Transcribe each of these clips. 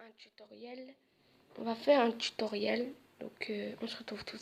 un tutoriel. On va faire un tutoriel. Donc on se retrouve tous.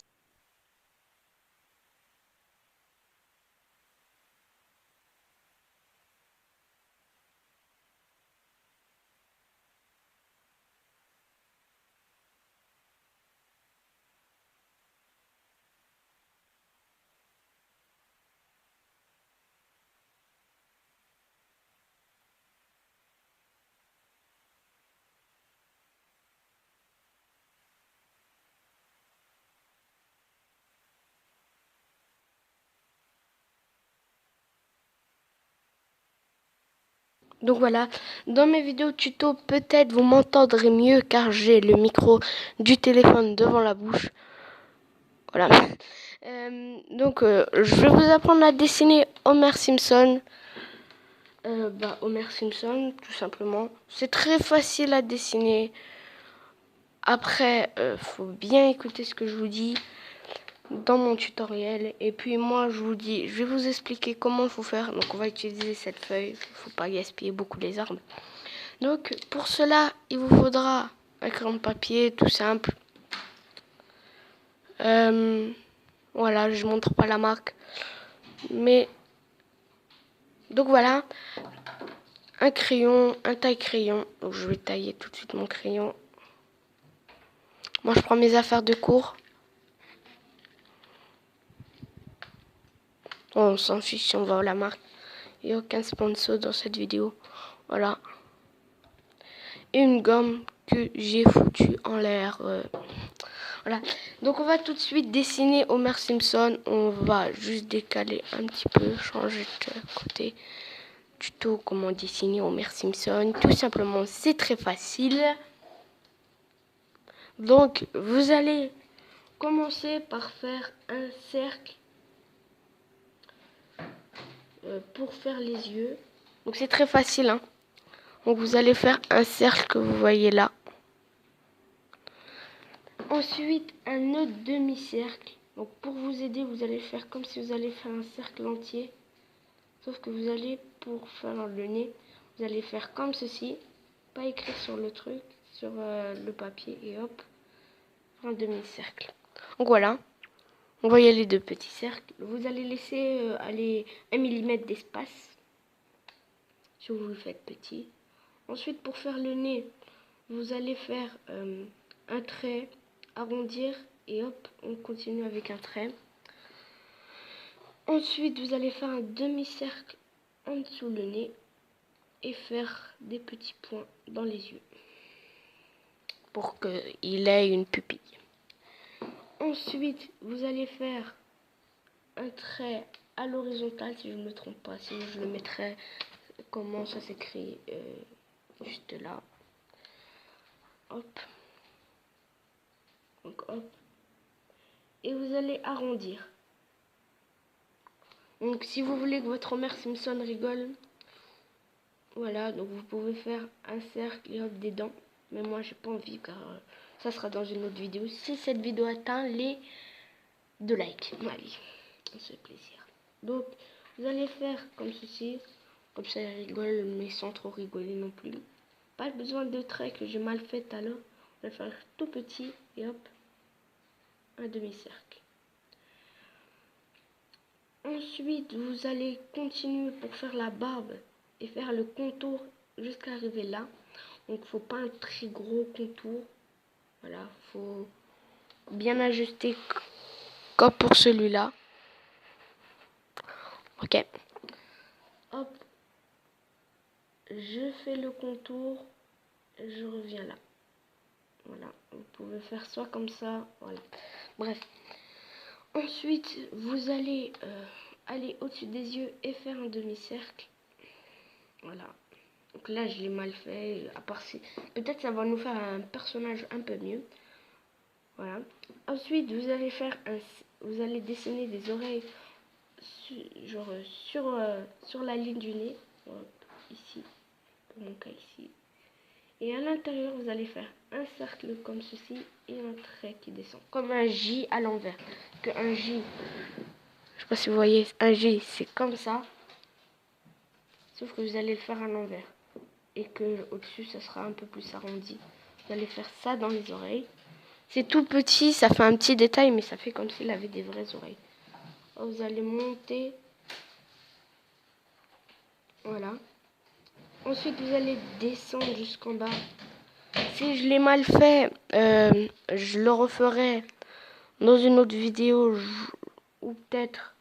Donc voilà, dans mes vidéos tuto, peut-être vous m'entendrez mieux car j'ai le micro du téléphone devant la bouche. Voilà. Je vais vous apprendre à dessiner Homer Simpson. Homer Simpson, tout simplement. C'est très facile à dessiner. Après, faut bien écouter ce que je vous dis dans mon tutoriel. Et puis moi, je vais vous expliquer comment il faut faire. Donc on va utiliser cette feuille. Il ne faut pas gaspiller beaucoup les arbres. Donc pour cela, il vous faudra un crayon de papier, tout simple. Voilà, je montre pas la marque. Mais donc voilà, un crayon, un taille-crayon. Donc je vais tailler tout de suite mon crayon. Moi, je prends mes affaires de cours. On s'en fiche si on va à la marque. Il n'y a aucun sponsor dans cette vidéo. Voilà. Et une gomme que j'ai foutue en l'air. Voilà. Donc on va tout de suite dessiner Homer Simpson. On va juste décaler un petit peu, changer de côté. Tuto comment dessiner Homer Simpson. Tout simplement, c'est très facile. Donc vous allez commencer par faire un cercle pour faire les yeux. Donc c'est très facile, hein. Donc vous allez faire un cercle que vous voyez là. Ensuite, un autre demi-cercle. Donc pour vous aider, vous allez faire comme si vous allez faire un cercle entier. Sauf que vous allez, pour faire le nez, vous allez faire comme ceci. Pas écrire sur le truc, sur le papier et hop, un demi-cercle. Donc voilà, vous voyez les deux petits cercles. Vous allez laisser aller 1 mm d'espace, si vous le faites petit. Ensuite, pour faire le nez, vous allez faire un trait, arrondir et hop, on continue avec un trait. Ensuite, vous allez faire un demi-cercle en dessous le nez et faire des petits points dans les yeux pour qu'il ait une pupille. Ensuite, vous allez faire un trait à l'horizontale, si je ne me trompe pas, sinon je le mettrai comment ça s'écrit juste là. Hop. Donc hop. Et vous allez arrondir. Donc si vous voulez que votre Homer Simpson rigole, voilà, donc vous pouvez faire un cercle et hop des dents. Mais moi j'ai pas envie car ça sera dans une autre vidéo. Si cette vidéo atteint les 2 likes. Allez, on se fait plaisir. Donc vous allez faire comme ceci. Comme ça il rigole mais sans trop rigoler non plus. Pas besoin de traits que j'ai mal fait alors. On va faire tout petit et hop, un demi-cercle. Ensuite, vous allez continuer pour faire la barbe et faire le contour jusqu'à arriver là. Donc, faut pas un très gros contour. Voilà, faut bien ajuster comme pour celui-là. Ok. Hop. Je fais le contour. Je reviens là. Voilà. Vous pouvez faire soit comme ça. Voilà. Bref. Ensuite, vous allez aller au-dessus des yeux et faire un demi-cercle. Voilà. Donc là, je l'ai mal fait. À part si... Peut-être ça va nous faire un personnage un peu mieux. Voilà. Ensuite, vous allez faire vous allez dessiner des oreilles sur la ligne du nez. Hop, ici. Pour mon cas ici. Et à l'intérieur, vous allez faire un cercle comme ceci et un trait qui descend. Comme un J à l'envers. Que un J, je sais pas si vous voyez, un J c'est comme ça. Sauf que vous allez le faire à l'envers. Et que au-dessus, ça sera un peu plus arrondi. vous allez faire ça dans les oreilles. C'est tout petit, ça fait un petit détail, mais ça fait comme s'il avait des vraies oreilles. Vous allez monter. Voilà. Ensuite, vous allez descendre jusqu'en bas. Si je l'ai mal fait, je le referai dans une autre vidéo. Ou peut-être,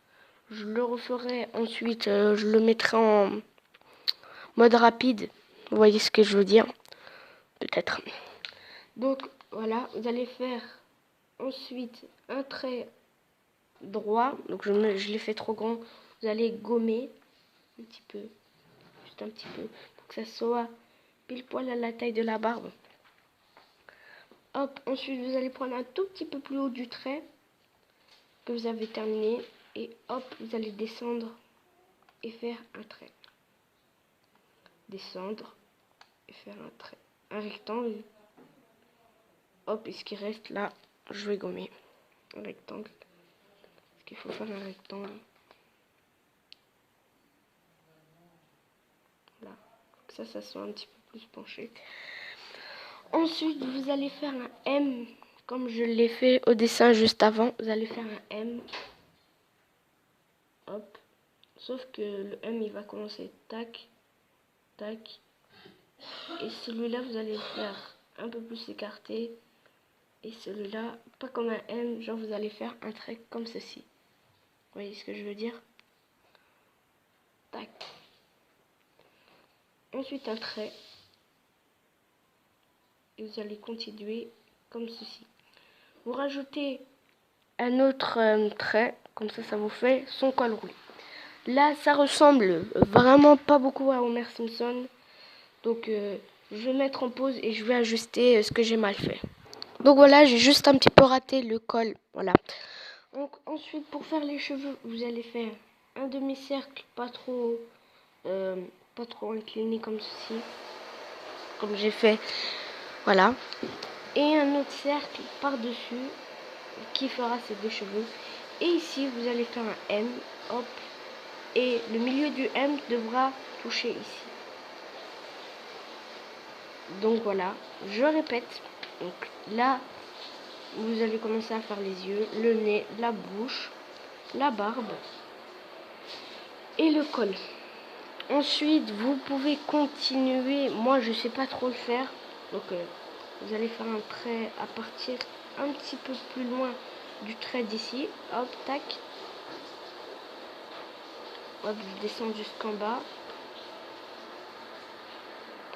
je le referai ensuite. Je le mettrai en mode rapide. Vous voyez ce que je veux dire? Peut-être. Donc, voilà. Vous allez faire ensuite un trait droit. Donc, je l'ai fait trop grand. Vous allez gommer un petit peu. Juste un petit peu. Pour que ça soit pile poil à la taille de la barbe. Hop, ensuite vous allez prendre un tout petit peu plus haut du trait que vous avez terminé. Et hop, vous allez descendre et faire un trait. Descendre et faire un trait. Un rectangle. Hop, et ce qui reste là, je vais gommer. Un rectangle. Parce qu'il faut faire un rectangle. Là. Pour que ça soit un petit peu plus penché. Ensuite, vous allez faire un M. Comme je l'ai fait au dessin juste avant. Vous allez faire un M. Hop. Sauf que le M, il va commencer tac, tac. Et celui-là, vous allez le faire un peu plus écarté. Et celui-là, pas comme un M, genre vous allez faire un trait comme ceci. Vous voyez ce que je veux dire? Tac. Ensuite, un trait. Et vous allez continuer comme ceci. Vous rajoutez un autre trait, comme ça vous fait son col roulé. Là, ça ressemble vraiment pas beaucoup à Homer Simpson. Donc, je vais mettre en pause et je vais ajuster ce que j'ai mal fait. Donc voilà, j'ai juste un petit peu raté le col. Voilà. Donc ensuite, pour faire les cheveux, vous allez faire un demi-cercle, pas trop incliné comme ceci, comme j'ai fait. Voilà. Et un autre cercle par-dessus qui fera ces deux cheveux. Et ici, vous allez faire un M. Hop. Et le milieu du M devra toucher ici. Donc voilà, je répète. Donc là, vous allez commencer à faire les yeux, le nez, la bouche, la barbe et le col. Ensuite, vous pouvez continuer. Moi, je sais pas trop le faire. Donc, vous allez faire un trait à partir un petit peu plus loin du trait d'ici. Hop, tac. Hop, je descends jusqu'en bas.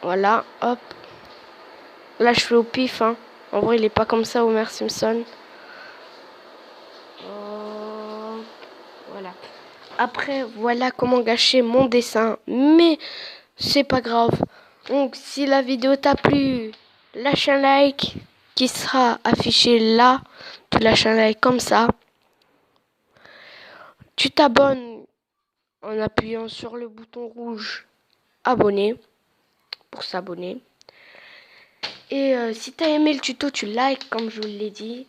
Voilà, hop. Là, je fais au pif, hein. En vrai, il est pas comme ça, Homer Simpson. Hop, voilà. Après, voilà comment gâcher mon dessin. Mais c'est pas grave. Donc, si la vidéo t'a plu, lâche un like qui sera affiché là. Tu lâches un like comme ça. Tu t'abonnes en appuyant sur le bouton rouge abonner pour s'abonner. Et si t'as aimé le tuto, tu likes comme je vous l'ai dit.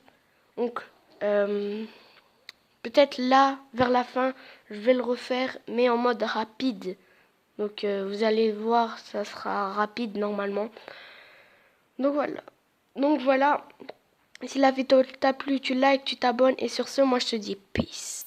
Donc, peut-être là, vers la fin, je vais le refaire, mais en mode rapide. Donc, vous allez voir, ça sera rapide normalement. Donc, voilà. Si la vidéo t'a plu, tu likes, tu t'abonnes. Et sur ce, moi, je te dis peace.